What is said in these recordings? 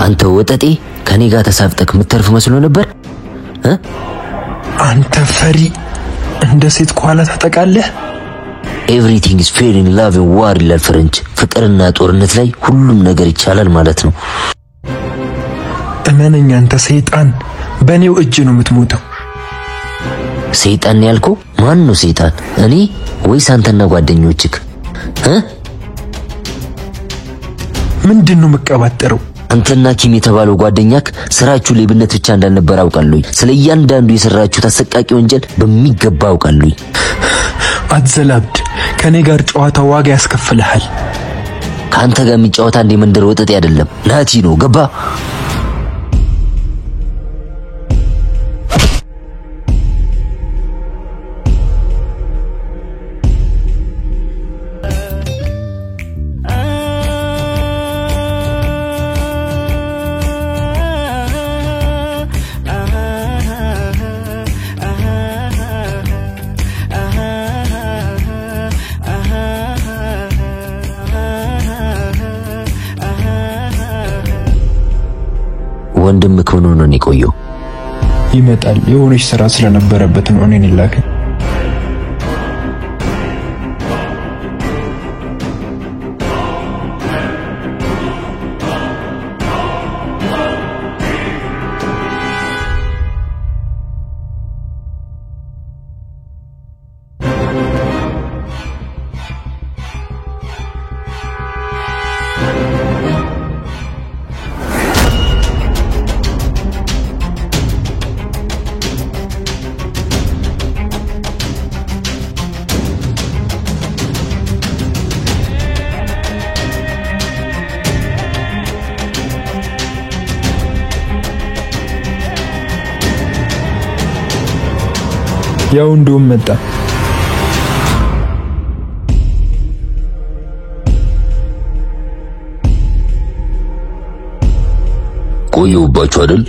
አንተ ወጠጤ ከኔ ጋር ተሳፍጠክ ምትርፍ መስሎ ነበር አንተ ፈሪ እንደ ሴት ኳላ ተጠቃለህ everything is fair in love and war ይላል ፍሬንች ፍቅርና ጦርነት ላይ ሁሉም ነገር ይቻላል ማለት ነው እመነኝ አንተ ሰይጣን በኔው እጅ ነው የምትሞተው ሰይጣን ያልከው ማን ነው ሰይጣን እኔ ወይስ አንተና ጓደኞችክ ምንድነው መቀባጠረው አንተና ኪም የተባለው ጓደኛክ ስራችሁ ሌብነት ብቻ እንዳልነበር አውቃለሁ ስለያንዳንዱ የሰራችሁ ተሰቃቂ ወንጀል በሚገባ አውቃለሁ አትዘላብድ ከኔ ጋር ጨዋታ ዋጋ ያስከፍልሃል ካንተ ጋር የሚጫወታ እንደ መንደር ወጠጤ አይደለም ናቲ ነው ገባ ወንድምክ ሆኖ ነው የቆየው ይመጣል የሆነች ስራ ስለነበረበት ነው እኔን ይላክ ያው እንደውም መጣ ቆየውባችሁ አይደል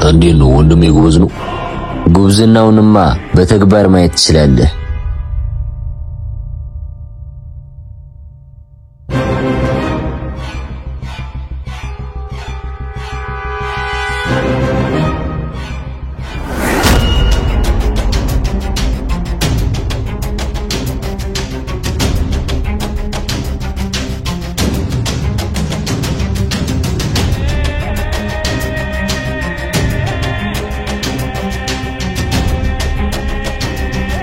እንዴ ነው ወንድሜ ጎበዝ ነው ጉብዝናውንማ በተግባር ማየት ትችላለህ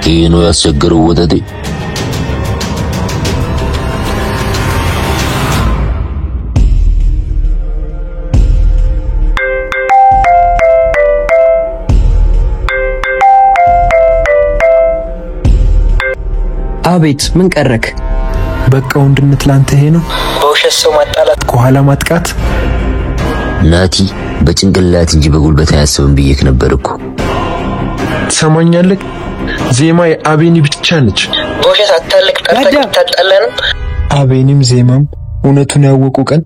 ይሄ ነው ያስቸገረው ወጠጤ አቤት ምን ቀረክ በቃ ወንድነት ላንተ ይሄ ነው በውሸት ሰው ማጣላት ከኋላ ማጥቃት ናቲ በጭንቅላት እንጂ በጉልበት አያስብም ብዬክ ነበርኩ ሰማኛለህ ዜማ አቤኒ ብቻ ነች በውሸት አታልቅ ጠርተህ ታጣላን አቤኒም ዜማም እውነቱን ያወቁ ቀን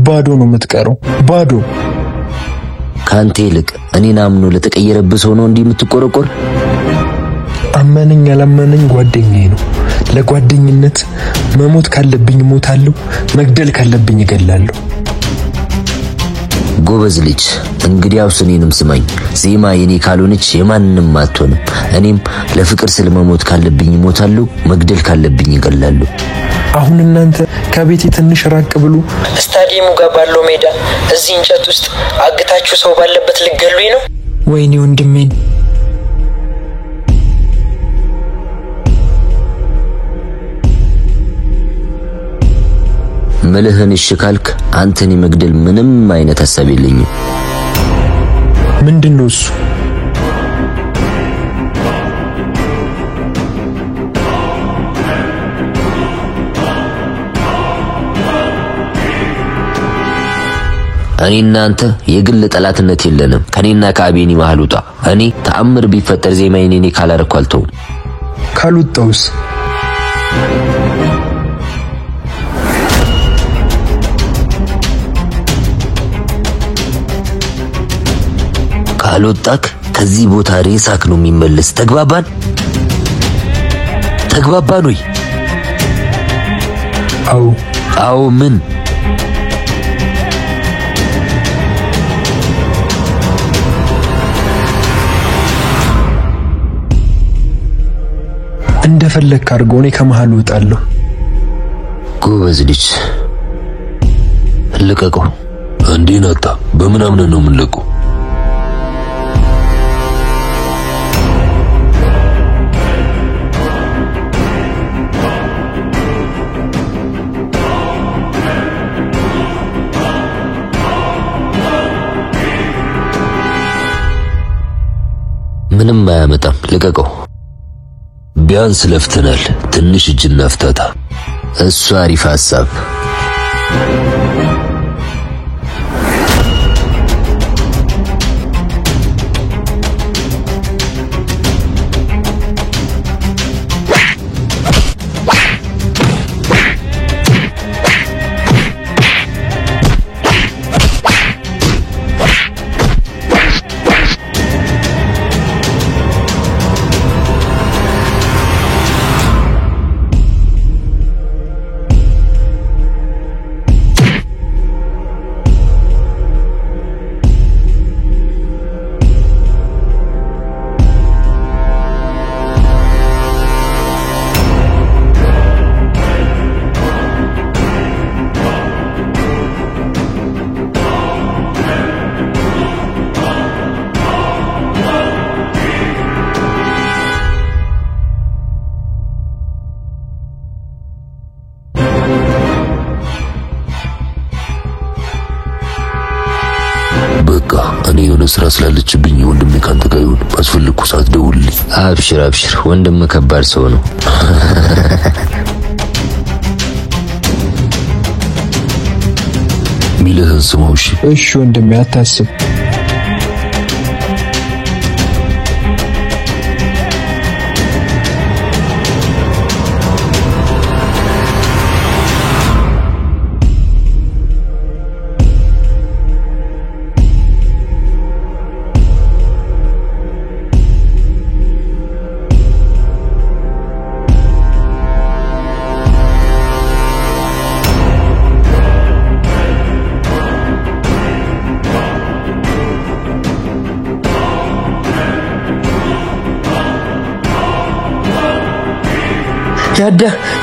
ባዶ ነው የምትቀረው ባዶ ካንተ ይልቅ እኔን አምኖ ለተቀየረብህ ሰው ነው እንዲህ የምትቆረቆር አመነኝ ያላመነኝ ጓደኛዬ ነው ለጓደኝነት መሞት ካለብኝ ሞታለሁ መግደል ካለብኝ እገላለሁ ጎበዝ ልጅ እንግዲያው እኔንም ስማኝ ዜማ የኔ ካልሆነች የማንንም አትሆንም እኔም ለፍቅር ስለመሞት ካለብኝ ሞታለሁ መግደል ካለብኝ እገላለሁ አሁን እናንተ ከቤቴ ትንሽ ራቅ ብሉ ስታዲየሙ ጋር ባለው ሜዳ እዚህ እንጨት ውስጥ አግታችሁ ሰው ባለበት ልገሉኝ ነው ወይኔ ወንድሜን መልህን እሽካልክ አንተን መግደል ምንም አይነት ሐሳብ የለኝም ምንድነው እሱ እኔና አንተ የግል ጠላትነት የለንም ከኔና ከአቤኒ መሃል ውጣ እኔ ተአምር ቢፈጠር ዜማዬን እኔ ካላረኳልተው ካልውጣውስ ካልወጣክ ከዚህ ቦታ ሬሳክ ነው የሚመለስ። ተግባባን ወይ? አዎ ምን? እንደፈለክ አድርገው፣ እኔ ከመሃል እወጣለሁ። ጎበዝ ልጅ ልቀቀው። እንዴ ናታ፣ በምን አምነን ነው የምንለቀው? ምንም አያመጣም፣ ልቀቀው። ቢያንስ ለፍተናል፣ ትንሽ እጅና ፍታታ። እሱ አሪፍ ሐሳብ። በቃ እኔ የሆነ ስራ ስላለችብኝ ወንድሜ ካንተ ጋር ይሁን። ባስፈልኩ ሰዓት ደውልልኝ። አብሽር፣ ወንድም ከባድ ሰው ነው። ሚልህን ስማው። እሺ ወንድሜ አታስብ።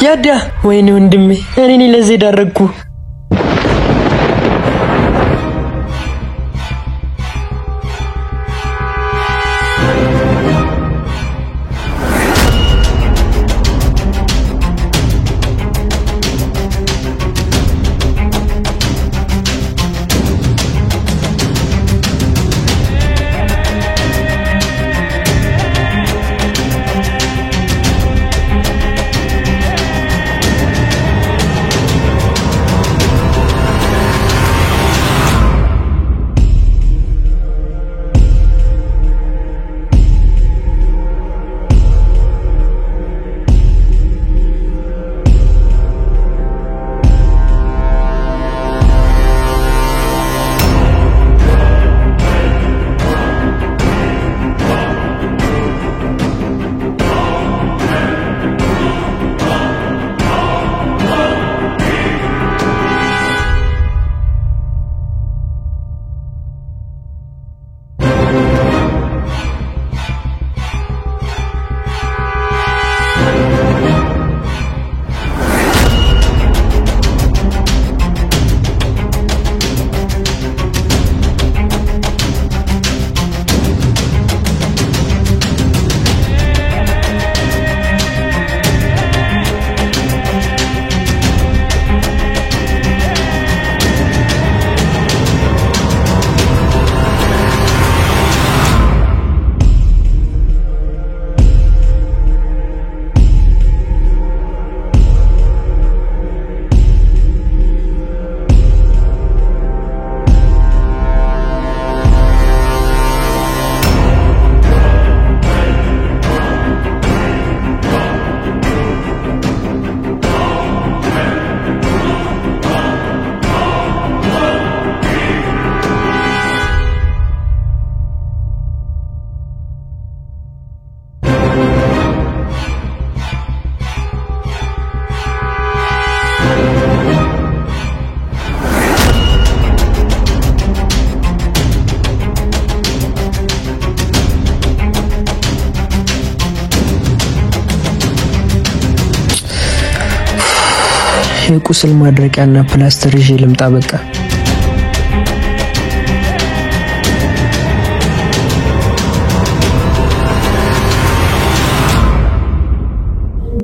ያዳ ወይኔ ወንድሜ፣ እኔ ለዚህ ዳረግኩ። ቁስል ማድረቂያና ፕላስተር ይዤ ልምጣ በቃ።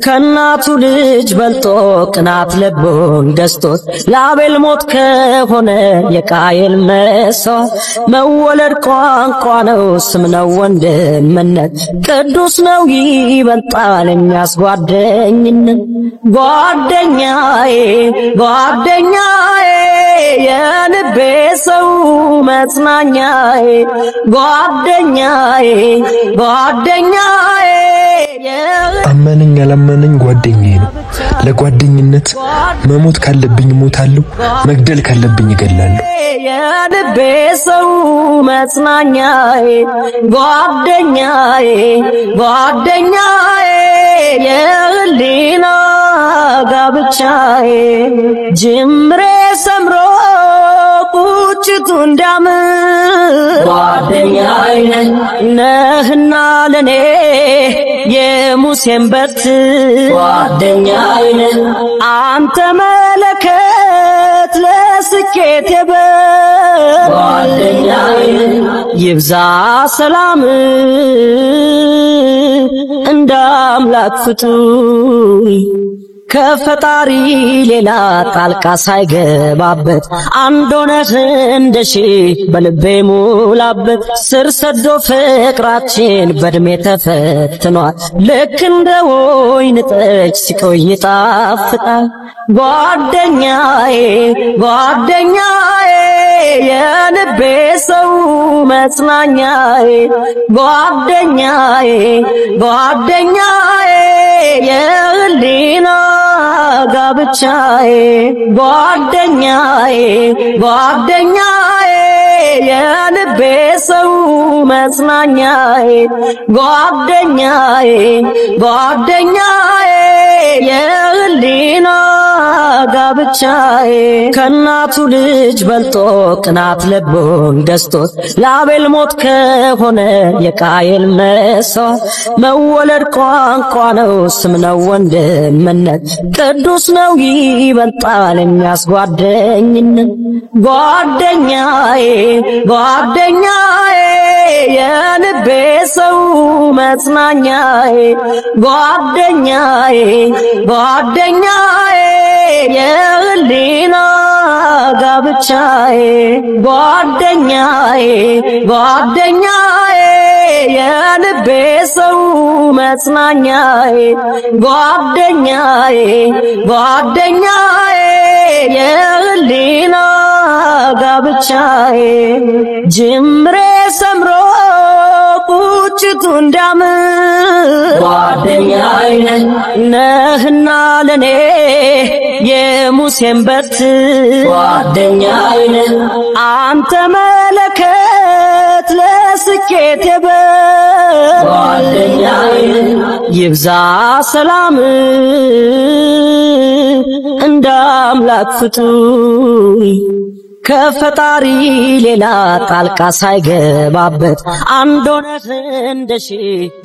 ከናቱ ልጅ በልጦ ቅናት ልቡን ገዝቶት ለአቤል ሞት ከሆነ የቃየል መስዋዕት መወለድ ቋንቋ ነው ስም ነው ወንድምነት ቅዱስ ነው ይበልጣል የሚያስጓደኝነት ጓደኛዬ ጓደኛዬ የልቤ ሰው መጽናኛዬ ጓደኛዬ ጓደኛዬ አመነኝ አላመነኝ ጓደኛዬ ነው። ለጓደኝነት መሞት ካለብኝ ሞታለሁ፣ መግደል ካለብኝ እገላለሁ። የልቤ ሰው መጽናኛዬ ጓደኛዬ ጓደኛዬ የህሊና ጋብቻዬ ጅምሬ ሰምሮ ቁጭቱ እንዲያምር ጓደኛዬ ነህና ለኔ የሙሴን በትር ጓደኛዬ አንተ መለከት ለስኬቴ በር ጓደኛዬ ይብዛ ሰላም እንደ አምላክ ፍጡር ከፈጣሪ ሌላ ጣልቃ ሳይገባበት አንድ ሆነህ እንደሺ በልቤ ሙላበት ስር ሰዶ ፍቅራችን በእድሜ ተፈትኗል ልክ እንደ ወይን ጠጅ ሲቆይ ይጣፍጣል ጓደኛዬ ጓደኛዬ የልቤ ሰው መጽናኛዬ ጓደኛዬ ጓደኛዬ የህሊና ጋብቻዬ ጓደኛዬ ጓደኛዬ የልቤ ሰው መጽናኛዬ ጓደኛዬ ጓደኛዬ የህሊና ጋብቻዬ ከናቱ ልጅ በልጦ ቅናት ልቡን ገዝቶት ለአቤል ሞት ከሆነ የቃየል መስዋዕት መወለድ ቋንቋ ነው ስም ነው ወንድምነት ቅዱስ ነው ይበልጣል የሚያስጓደኝነት ጓደኛዬ ጓደኛዬ የልቤ ሰው መጽናኛዬ ጓደኛዬ ጓደኛዬ የህሊና ጋብቻዬ ጓደኛዬ ጓደኛዬ የልቤ ሰው መጽናኛዬ ጓደኛዬ ጓደኛዬ የህሊና ጋብቻዬ ጅምሬ ሰምሮ ቁጭቱ እንዲያምር ጓደኛዬ ነህና ለኔ የሙሴን በትር ጓደኛዬ አንተ መለከት ለስኬቴ በር ጓደኛዬ ይብዛ ሰላም እንደ አምላክ ፍጡር ከፈጣሪ ሌላ ጣልቃ ሳይገባበት አንድ ሆነህ እንደሺ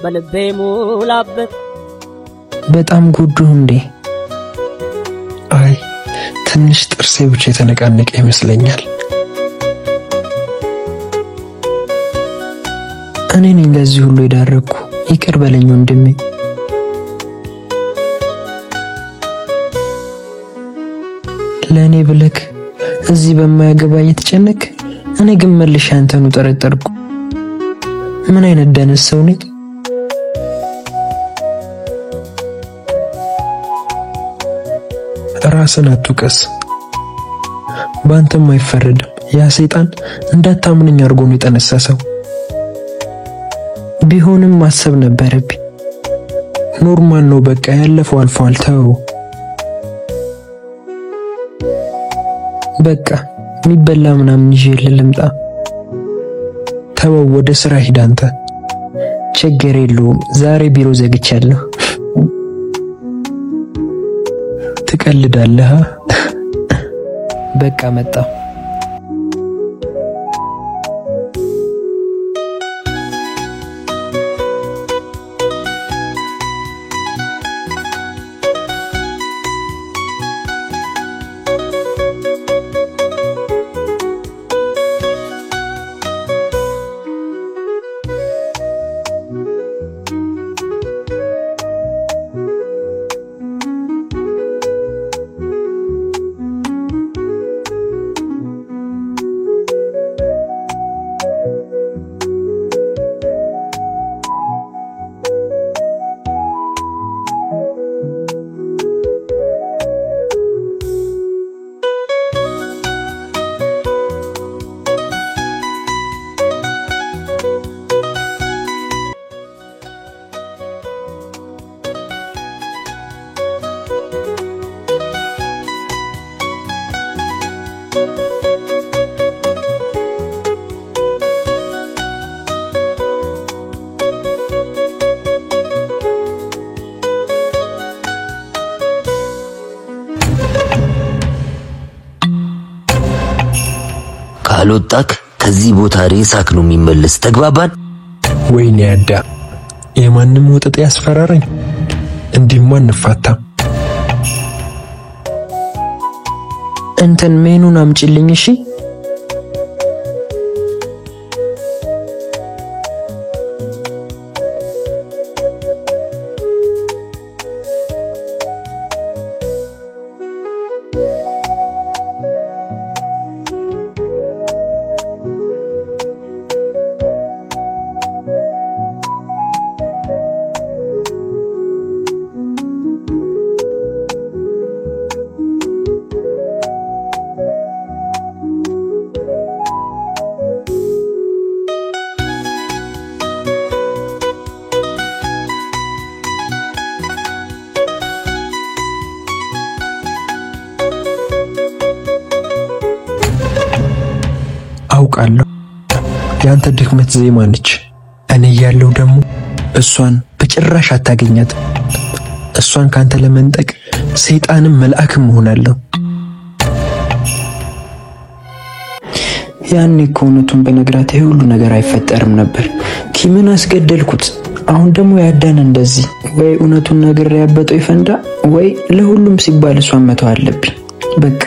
በልቤ ሙላበት በጣም ጉዱህ እንዴ? አይ ትንሽ ጥርሴ ብቻ የተነቃነቀ ይመስለኛል። እኔ ነኝ ለዚህ ሁሉ የዳረኩ ይቅር በለኝ ወንድሜ። ለኔ ብለክ እዚህ በማያገባ እየተጨነቅ እኔ ግን መልሼ አንተኑ ጠረጠርኩ። ምን አይነት ደነስ ሰው ነኝ? ራስን አትውቀስ፣ ባንተም አይፈረድም። ያ ሰይጣን እንዳታምነኝ አድርጎ ነው የጠነሰሰው። ቢሆንም ማሰብ ነበረብኝ። ኖርማል ነው በቃ ያለፈው አልፏል። ተው በቃ የሚበላ ምናምን ይዤ ልምጣ። ተው ወደ ስራ ሂድ አንተ። ችግር የለውም ዛሬ ቢሮ ዘግቻለሁ። ትቀልዳለህ? በቃ መጣሁ። ካልወጣክ ከዚህ ቦታ ሬሳክ ነው የሚመለስ። ተግባባን? ወይኔ ያዳ የማንም ወጥጥ ያስፈራራኝ። እንዲህማ እንፋታም። እንትን ሜኑን አምጪልኝ እሺ። አውቃለሁ ያንተ ድክመት ዜማ ነች። እኔ ያለው ደግሞ እሷን በጭራሽ አታገኛት። እሷን ካንተ ለመንጠቅ ሰይጣንም መልአክም ሆናለሁ። ያኔ እኮ እውነቱን በነግራት ይሄ ሁሉ ነገር አይፈጠርም ነበር። ኪምን አስገደልኩት። አሁን ደግሞ ያዳን እንደዚህ። ወይ እውነቱን ነገር ያበጠው ይፈንዳ፣ ወይ ለሁሉም ሲባል እሷን መተው አለብኝ በቃ።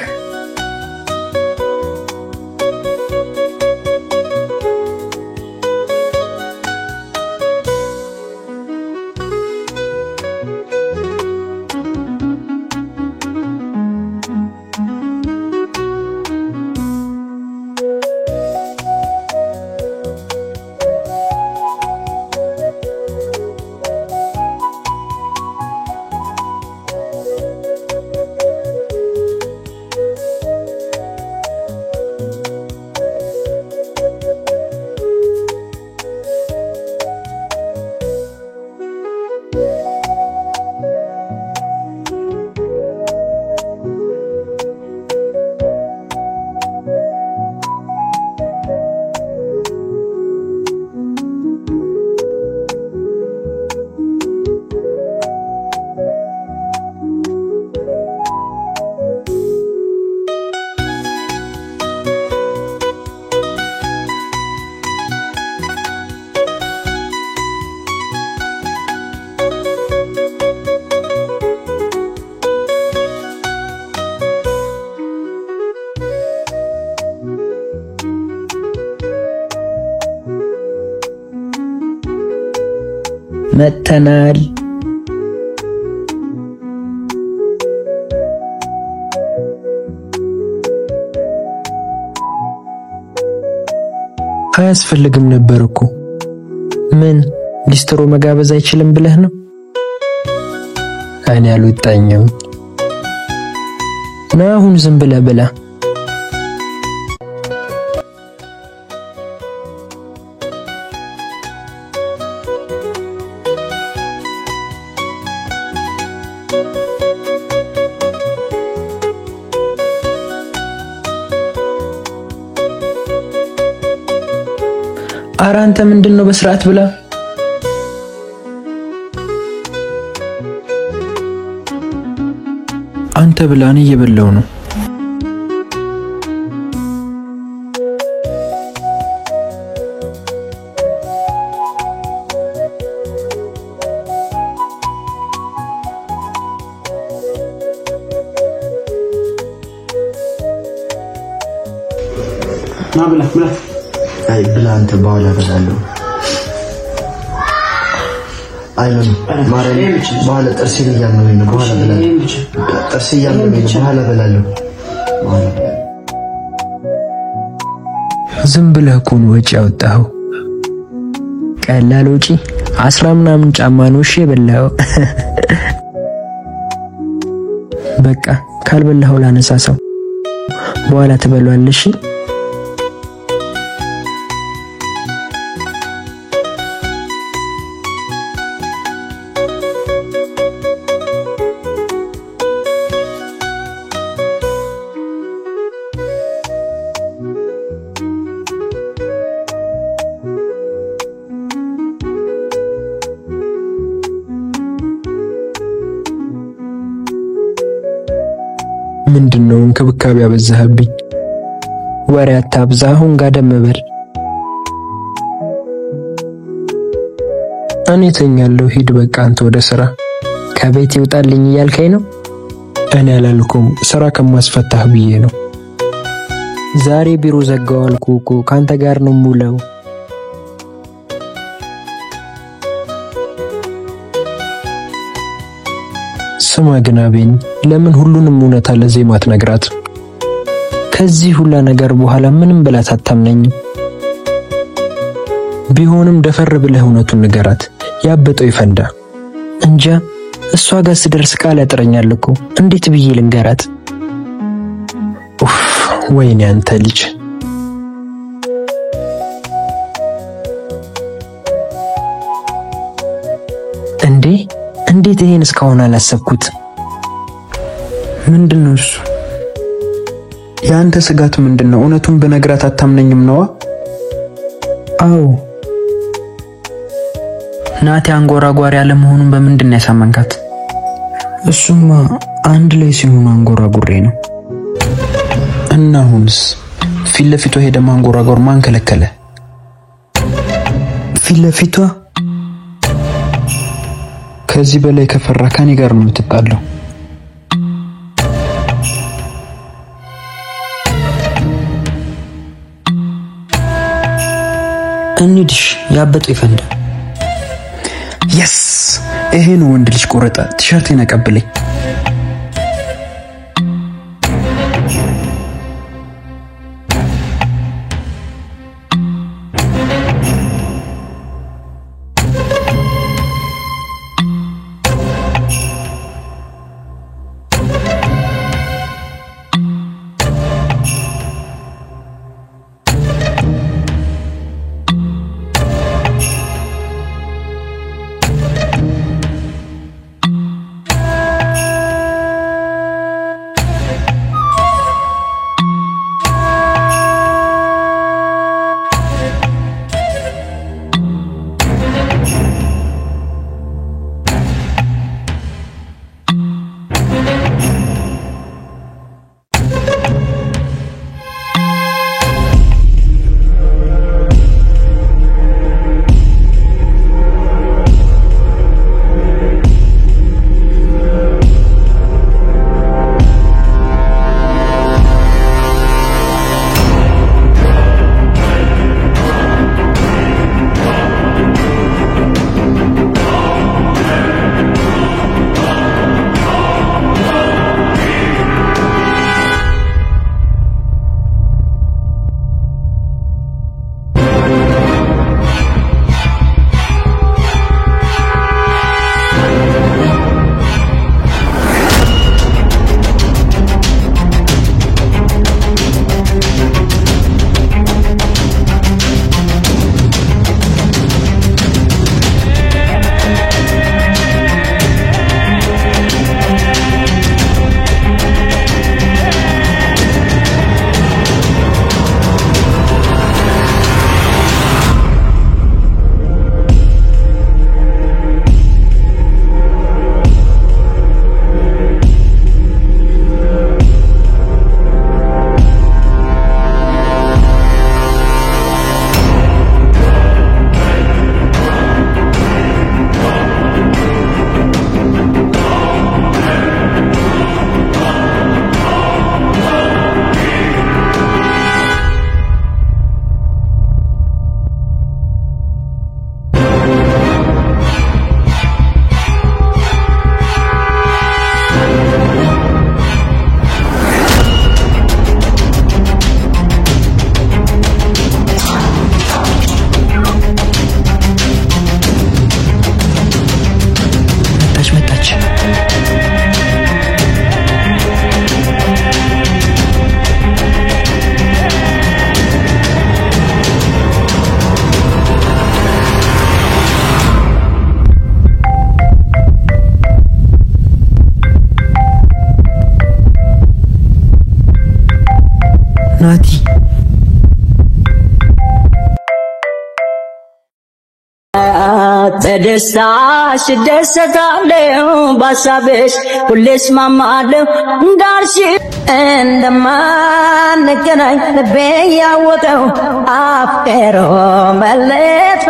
መተናል። አያስፈልግም ነበር እኮ። ምን ሊስትሮ መጋበዝ አይችልም ብለህ ነው? እኔ አልወጣኝም። ና አሁን ዝም ብለህ ብላ። ኧረ አንተ ምንድነው በስርዓት ብላ። አንተ ብላ፣ እኔ እየበላው ነው። ብላ ብላ። አይ ብላ አንተ በኋላ በላለሁ። አይሆን ማረኝ። በኋላ ጥርሴ እያመመኝ ነው። በኋላ በላለሁ። ጥርሴ እያመመኝ ነው። በኋላ በላለሁ። ዝም ብለህ እኮ ነው ወጪ ያወጣኸው። ቀላል ወጪ 10 ምናምን ጫማ ነው እሺ የበላኸው። በቃ ካልበላኸው ላነሳሳው በኋላ ትበላለሽ። ምንድነው እንክብካቤ ያበዛህብኝ? ወሬ አታብዛ፣ አሁን ጋደም በል። እኔ ተኛለሁ፣ ሂድ በቃ አንተ ወደ ስራ። ከቤት ይውጣልኝ እያልከኝ ነው? እኔ አላልኩም፣ ስራ ከማስፈታህ ብዬ ነው። ዛሬ ቢሮ ዘጋው አልኩህ እኮ፣ ካንተ ጋር ነው ሙለው። ስማ ግን አቤን፣ ለምን ሁሉንም እውነታ ለዜማ አትነግራት? ከዚህ ሁላ ነገር በኋላ ምንም ብላት አታምነኝም። ቢሆንም ደፈር ብለህ እውነቱን ንገራት፣ ያበጠው ይፈንዳ። እንጃ እሷ ጋር ስደርስ ቃል ያጥረኛል እኮ፣ እንዴት ብዬ ልንገራት? ኡፍ ወይኔ አንተ ልጅ። እንዴት ይሄን እስካሁን አላሰብኩት? ምንድነው እሱ? የአንተ ስጋት ምንድነው? እውነቱን በነግራት አታምነኝም ነዋ? አዎ ናቲ አንጎራጓሪ ያለመሆኑን በምንድን ነው ያሳመንካት? እሱማ አንድ ላይ ሲሆኑ አንጎራጉሬ ነው። እና አሁንስ ፊት ለፊቷ ሄደ ማንጎራጓር ማን ከለከለ? ፊት ለፊቷ ከዚህ በላይ ከፈራ ከኔ ጋር ነው የምትጣለው። እንሂድሽ፣ ያበጠው ይፈንዳ። የስ ይሄ ነው ወንድ ልጅ ቆረጠ። ቲሸርቴን አቀብለኝ። በደስታሽ እደሰታለሁ ባሳብሽ ሁሌ እስማማለሁ እንዳልሽ እንደማንገናኝ ልቤ ያወቀው አፍቅሮ መለየት